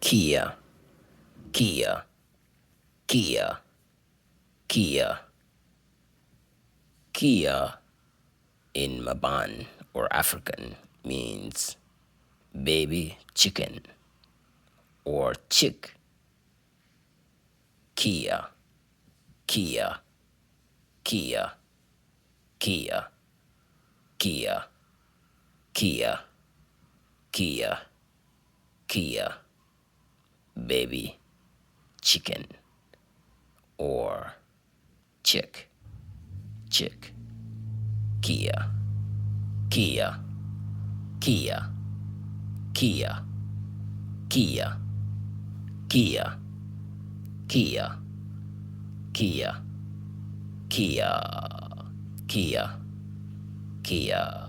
Kia, Kia, Kia, Kia. Kia in Maban or African means baby chicken or chick. Kia, Kia, Kia, Kia, Kia, Kia, Kia, Kia, baby chicken or chick, chick. Kia, Kia, Kia, Kia, Kia, Kia, Kia, Kia, Kia, Kia, Kia.